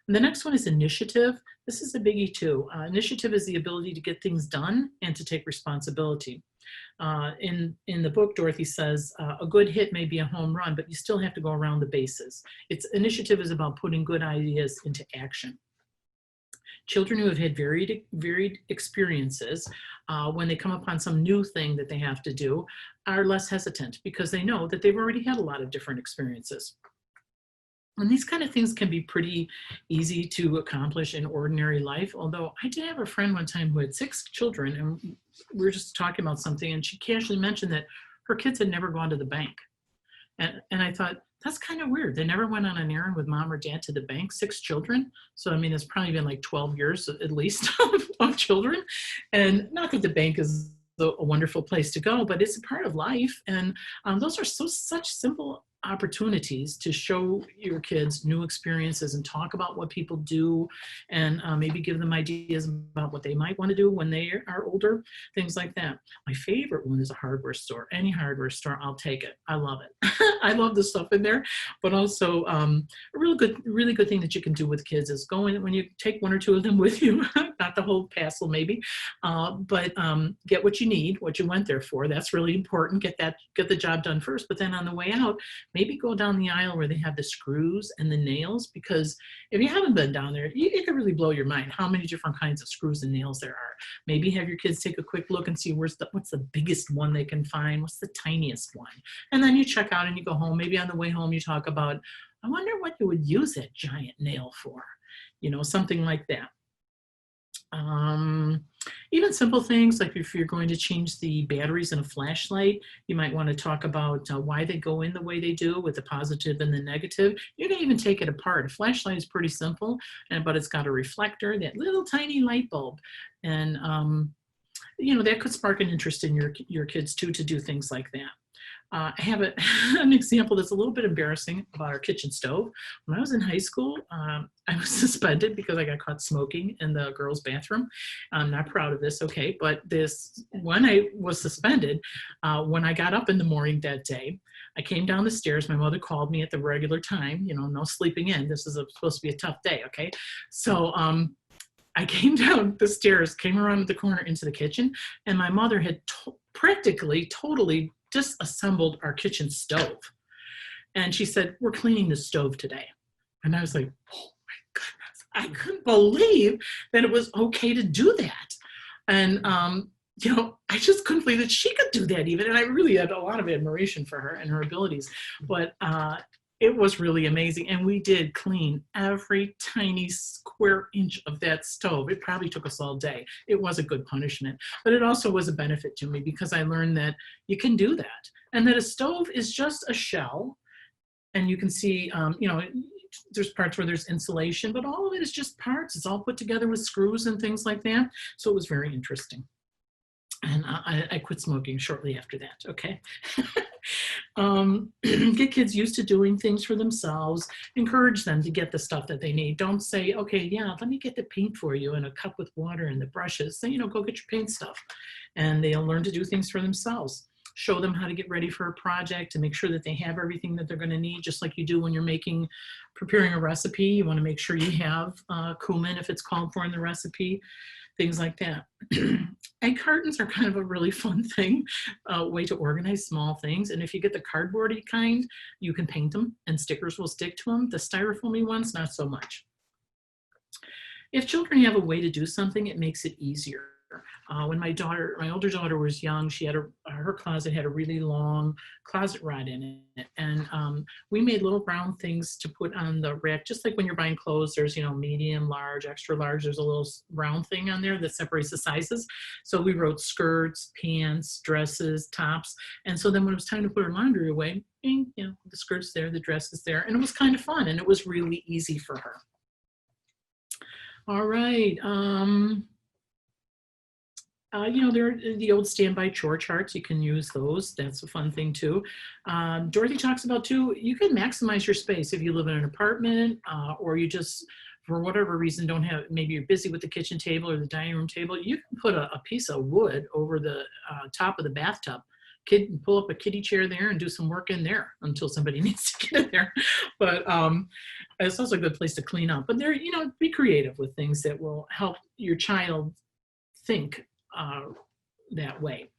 And the next one is initiative. This is a biggie too. Initiative is the ability to get things done and to take responsibility. In the book, Dorothy says, a good hit may be a home run, but you still have to go around the bases. Initiative is about putting good ideas into action. Children who have had varied experiences, when they come upon some new thing that they have to do, are less hesitant because they know that they've already had a lot of different experiences. And these kind of things can be pretty easy to accomplish in ordinary life. Although I did have a friend one time who had 6 children, and we were just talking about something, and she casually mentioned that her kids had never gone to the bank. And I thought, that's kind of weird. They never went on an errand with mom or dad to the bank, 6 children. So, I mean, it's probably been like 12 years at least of children. And not that the bank is a wonderful place to go, but it's a part of life. And those are such simple opportunities to show your kids new experiences and talk about what people do, and maybe give them ideas about what they might want to do when they are older, things like that. My favorite one is a hardware store. Any hardware store, I'll take it. I love it. I love the stuff in there. But also a really good thing that you can do with kids is go in when you take 1 or 2 of them with you, not the whole parcel maybe, but get what you need, what you went there for. That's really important. Get the job done first. But then on the way out, maybe go down the aisle where they have the screws and the nails, because if you haven't been down there, it could really blow your mind how many different kinds of screws and nails there are. Maybe have your kids take a quick look and see what's the biggest one they can find, what's the tiniest one. And then you check out and you go home. Maybe on the way home you talk about, I wonder what you would use that giant nail for, something like that. Even simple things like if you're going to change the batteries in a flashlight, you might want to talk about why they go in the way they do, with the positive and the negative. You can even take it apart. A flashlight is pretty simple, but it's got a reflector, that little tiny light bulb. And, that could spark an interest in your kids too, to do things like that. I have an example that's a little bit embarrassing about our kitchen stove. When I was in high school, I was suspended because I got caught smoking in the girls' bathroom. I'm not proud of this, okay, but when I was suspended, when I got up in the morning that day, I came down the stairs. My mother called me at the regular time, no sleeping in. This is supposed to be a tough day, okay? So I came down the stairs, came around the corner into the kitchen, and my mother had practically totally disassembled our kitchen stove. And she said, we're cleaning the stove today. And I was like, oh my goodness, I couldn't believe that it was okay to do that. And, I just couldn't believe that she could do that even. And I really had a lot of admiration for her and her abilities. But it was really amazing. And we did clean every tiny square inch of that stove. It probably took us all day. It was a good punishment, but it also was a benefit to me because I learned that you can do that, and that a stove is just a shell. And you can see, there's parts where there's insulation, but all of it is just parts. It's all put together with screws and things like that. So it was very interesting. And I quit smoking shortly after that, okay? Get kids used to doing things for themselves. Encourage them to get the stuff that they need. Don't say, okay, yeah, let me get the paint for you and a cup with water and the brushes. Then, go get your paint stuff. And they'll learn to do things for themselves. Show them how to get ready for a project and make sure that they have everything that they're going to need, just like you do when you're preparing a recipe. You want to make sure you have cumin if it's called for in the recipe, things like that. Egg cartons are kind of a really fun thing, way to organize small things. And if you get the cardboardy kind, you can paint them and stickers will stick to them. The styrofoamy ones, not so much. If children have a way to do something, it makes it easier. When my older daughter was young, she had her closet had a really long closet rod in it, and we made little round things to put on the rack, just like when you're buying clothes. There's medium, large, extra large. There's a little round thing on there that separates the sizes. So we wrote skirts, pants, dresses, tops, and so then when it was time to put her laundry away, the skirts there, the dresses there, and it was kind of fun, and it was really easy for her. All right. There are the old standby chore charts. You can use those. That's a fun thing too. Dorothy talks about too, you can maximize your space if you live in an apartment or you just, for whatever reason, don't have, maybe you're busy with the kitchen table or the dining room table. You can put a piece of wood over the top of the bathtub. pull up a kiddie chair there and do some work in there until somebody needs to get in there. But it's also a good place to clean up. But there, be creative with things that will help your child think that way.